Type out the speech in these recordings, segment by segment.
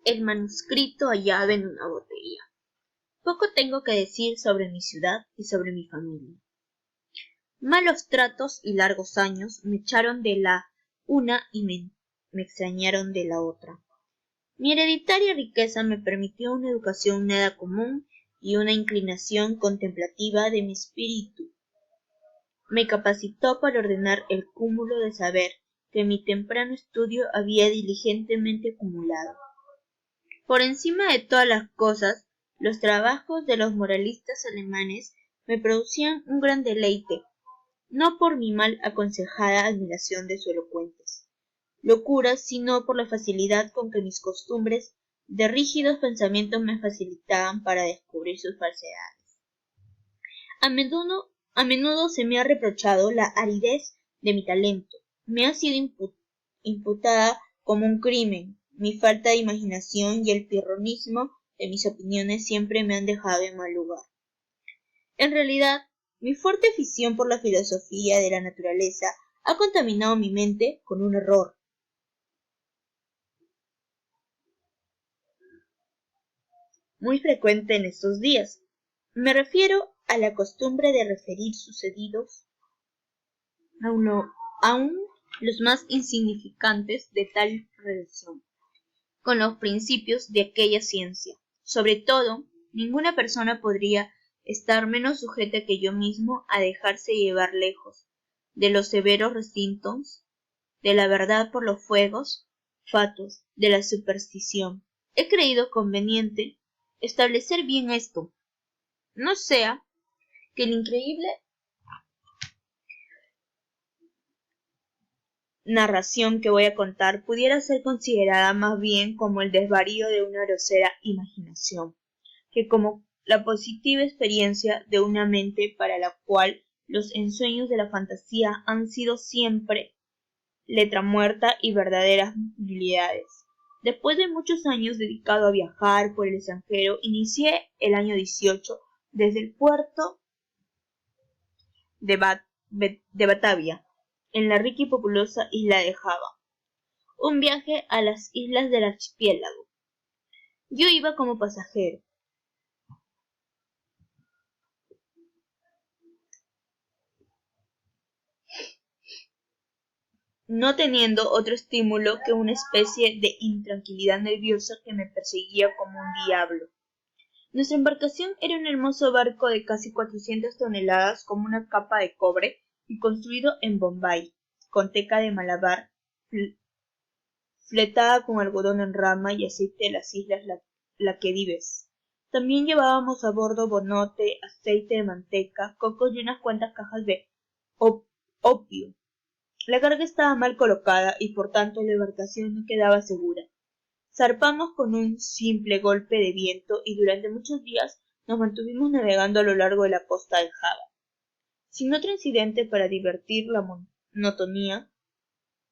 El manuscrito hallado en una botella. Poco tengo que decir sobre mi ciudad y sobre mi familia. Malos tratos y largos años me echaron de la una y me extrañaron de la otra. Mi hereditaria riqueza me permitió una educación nada común y una inclinación contemplativa de mi espíritu. Me capacitó para ordenar el cúmulo de saber que mi temprano estudio había diligentemente acumulado. Por encima de todas las cosas, los trabajos de los moralistas alemanes me producían un gran deleite, no por mi mal aconsejada admiración de sus elocuentes locuras, sino por la facilidad con que mis costumbres de rígidos pensamientos me facilitaban para descubrir sus falsedades. A menudo se me ha reprochado la aridez de mi talento, me ha sido imputada como un crimen. Mi falta de imaginación y el pirronismo de mis opiniones siempre me han dejado en mal lugar. En realidad, mi fuerte afición por la filosofía de la naturaleza ha contaminado mi mente con un error. Muy frecuente en estos días. Me refiero a la costumbre de referir sucedidos aun los más insignificantes de tal relación con los principios de aquella ciencia. Sobre todo, ninguna persona podría estar menos sujeta que yo mismo a dejarse llevar lejos de los severos recintos de la verdad por los fuegos fatuos de la superstición. He creído conveniente establecer bien esto, no sea que el increíble narración que voy a contar pudiera ser considerada más bien como el desvarío de una grosera imaginación, que como la positiva experiencia de una mente para la cual los ensueños de la fantasía han sido siempre letra muerta y verdaderas nulidades. Después de muchos años dedicado a viajar por el extranjero, inicié el año 18 desde el puerto de Batavia, en la rica y populosa isla de Java, un viaje a las islas del archipiélago. Yo iba como pasajero. No teniendo otro estímulo que una especie de intranquilidad nerviosa que me perseguía como un diablo. Nuestra embarcación era un hermoso barco de casi 400 toneladas como una capa de cobre y construido en Bombay, con teca de Malabar, fletada con algodón en rama y aceite de las islas Laquedives. También llevábamos a bordo bonote, aceite de manteca, cocos y unas cuantas cajas de opio. La carga estaba mal colocada y por tanto la embarcación no quedaba segura. Zarpamos con un simple golpe de viento y durante muchos días nos mantuvimos navegando a lo largo de la costa de Java, sin otro incidente para divertir la monotonía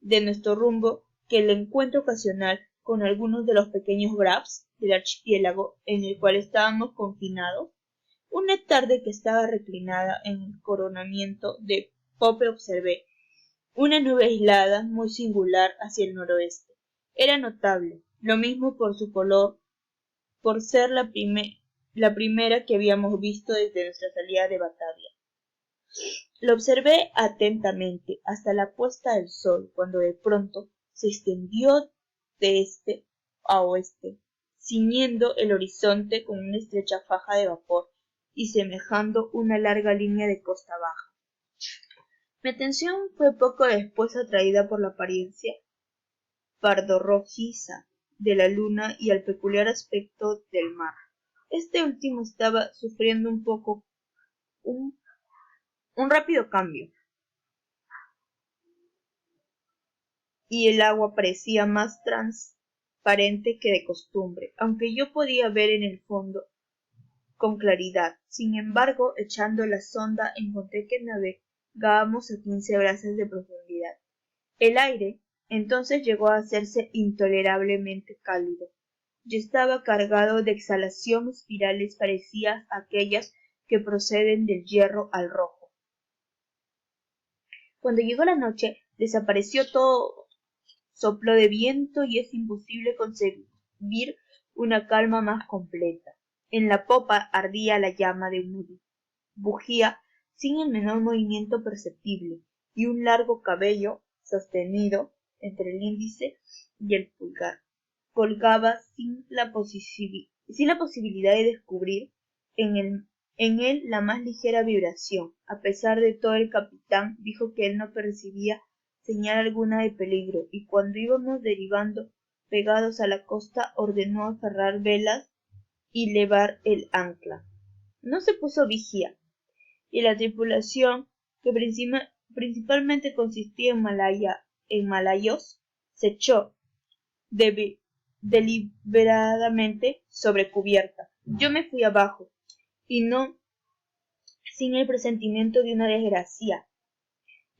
de nuestro rumbo que el encuentro ocasional con algunos de los pequeños brabs del archipiélago en el cual estábamos confinados. Una tarde que estaba reclinada en el coronamiento de pope observé una nube aislada muy singular hacia el noroeste. Era notable, lo mismo por su color, por ser la primera que habíamos visto desde nuestra salida de Batavia. Lo observé atentamente hasta la puesta del sol, cuando de pronto se extendió de este a oeste, ciñendo el horizonte con una estrecha faja de vapor y semejando una larga línea de costa baja. Mi atención fue poco después atraída por la apariencia pardo-rojiza de la luna y al peculiar aspecto del mar. Este último estaba sufriendo un rápido cambio, y el agua parecía más transparente que de costumbre, aunque yo podía ver en el fondo con claridad. Sin embargo, echando la sonda encontré que navegábamos a 15 brazas de profundidad. El aire entonces llegó a hacerse intolerablemente cálido. Yo estaba cargado de exhalación espirales parecidas a aquellas que proceden del hierro al rojo. Cuando llegó la noche, desapareció todo soplo de viento y es imposible percibir una calma más completa. En la popa ardía la llama de una bujía sin el menor movimiento perceptible, y un largo cabello, sostenido entre el índice y el pulgar, colgaba sin la posibilidad de descubrir en él la más ligera vibración. A pesar de todo, el capitán dijo que él no percibía señal alguna de peligro, y cuando íbamos derivando pegados a la costa ordenó aferrar velas y levar el ancla. No se puso vigía, y la tripulación, que principalmente consistía en malayos, se echó deliberadamente sobre cubierta. Yo me fui abajo, y no sin el presentimiento de una desgracia.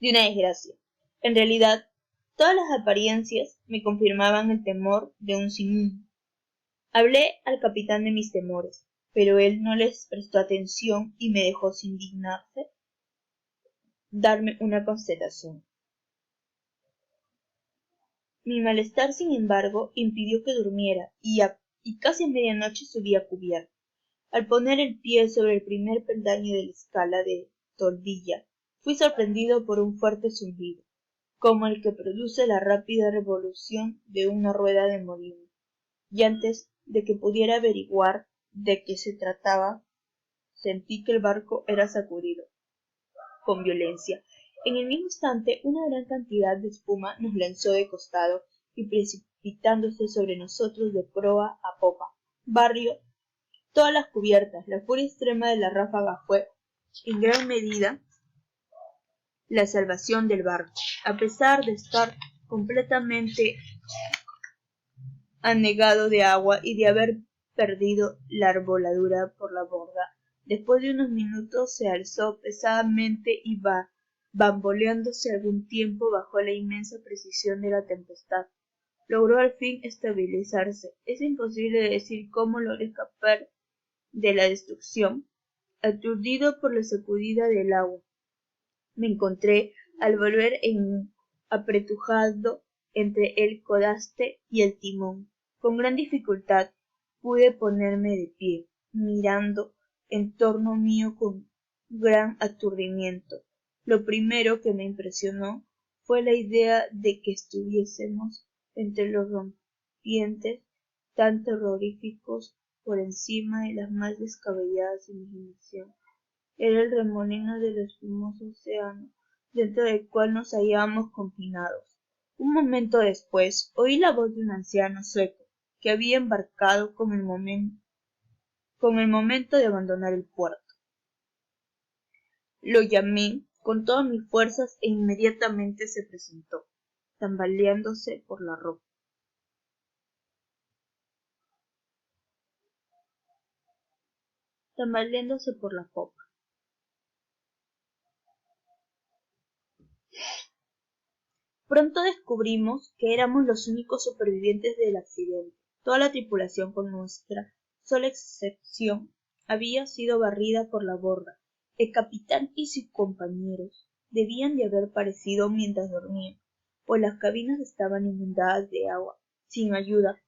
En realidad, todas las apariencias me confirmaban el temor de un sin. Hablé al capitán de mis temores, pero él no les prestó atención y me dejó sin dignarse darme una constatación. Mi malestar, sin embargo, impidió que durmiera, y casi a medianoche subí a cubierta. Al poner el pie sobre el primer peldaño de la escala de toldilla, fui sorprendido por un fuerte zumbido, como el que produce la rápida revolución de una rueda de molino, y antes de que pudiera averiguar de qué se trataba, sentí que el barco era sacudido con violencia. En el mismo instante, una gran cantidad de espuma nos lanzó de costado y precipitándose sobre nosotros de proa a popa, barrió todas las cubiertas. La furia extrema de la ráfaga fue, en gran medida, la salvación del barco. A pesar de estar completamente anegado de agua y de haber perdido la arboladura por la borda, después de unos minutos se alzó pesadamente y bamboleándose algún tiempo bajo la inmensa precisión de la tempestad. Logró al fin estabilizarse. Es imposible decir cómo logré escapar de la destrucción, aturdido por la sacudida del agua. Me encontré al volver apretujado entre el codaste y el timón. Con gran dificultad pude ponerme de pie, mirando en torno mío con gran aturdimiento. Lo primero que me impresionó fue la idea de que estuviésemos entre los rompientes tan terroríficos por encima de las más descabelladas imaginaciones. Era el remolino del espumoso océano, dentro del cual nos hallábamos confinados. Un momento después oí la voz de un anciano sueco, que había embarcado con el momento de abandonar el puerto. Lo llamé con todas mis fuerzas e inmediatamente se presentó, tambaleándose por la ropa. Tambaleándose por la popa. Pronto descubrimos que éramos los únicos supervivientes del accidente. Toda la tripulación, con nuestra sola excepción, había sido barrida por la borda. El capitán y sus compañeros debían de haber perecido mientras dormían, pues las cabinas estaban inundadas de agua. Sin ayuda,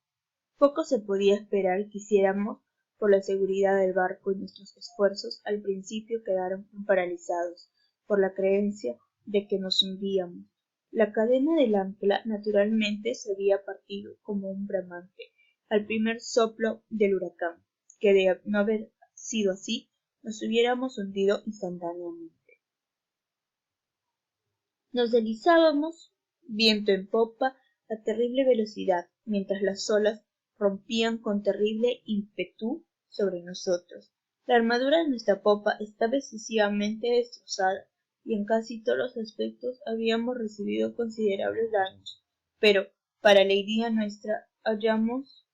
poco se podía esperar que hiciéramos por la seguridad del barco, y nuestros esfuerzos al principio quedaron paralizados por la creencia de que nos hundíamos. La cadena del ancla naturalmente se había partido como un bramante al primer soplo del huracán, que de no haber sido así nos hubiéramos hundido instantáneamente. Nos deslizábamos, viento en popa, a terrible velocidad, mientras las olas rompían con terrible ímpetu sobre nosotros. La armadura de nuestra popa estaba excesivamente destrozada, y en casi todos los aspectos habíamos recibido considerables daños, pero, para alegría nuestra, hallamos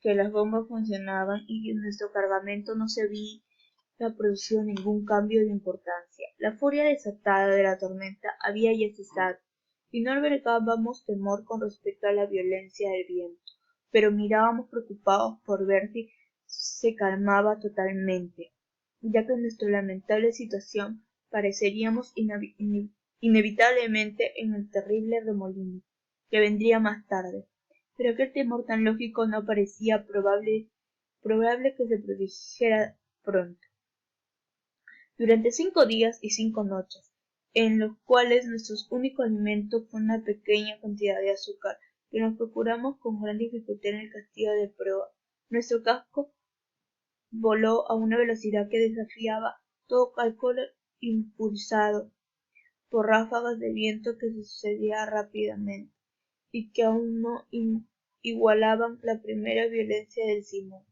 que las bombas funcionaban y que en nuestro cargamento no se había producido ningún cambio de importancia. La furia desatada de la tormenta había ya cesado, y no albergábamos temor con respecto a la violencia del viento, pero mirábamos preocupados por ver si se calmaba totalmente, ya que en nuestra lamentable situación pareceríamos inevitablemente en el terrible remolino, que vendría más tarde. pero aquel temor tan lógico no parecía probable que se produjera pronto. Durante 5 días y 5 noches, en los cuales nuestro único alimento fue una pequeña cantidad de azúcar que nos procuramos con gran dificultad en el castillo de proa, nuestro casco voló a una velocidad que desafiaba todo cálculo, impulsado por ráfagas de viento que se sucedían rápidamente y que aún no igualaban la primera violencia del simón.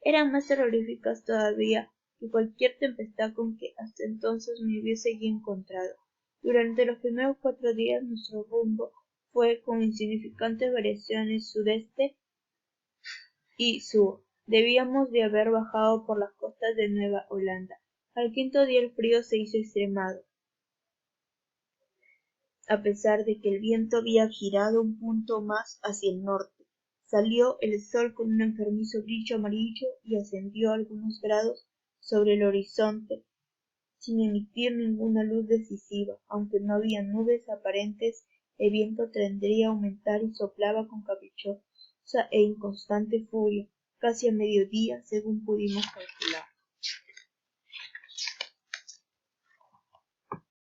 Eran más terroríficas todavía que cualquier tempestad con que hasta entonces me hubiese yo encontrado. Durante los primeros 4 días nuestro rumbo fue con insignificantes variaciones sudeste y sur. Debíamos de haber bajado por las costas de Nueva Holanda. Al 5.º día el frío se hizo extremado, a pesar de que el viento había girado un punto más hacia el norte. Salió el sol con un enfermizo brillo amarillo y ascendió algunos grados sobre el horizonte, sin emitir ninguna luz decisiva. Aunque no había nubes aparentes, el viento tendría a aumentar y soplaba con caprichosa e inconstante furia, casi a mediodía, según pudimos calcular.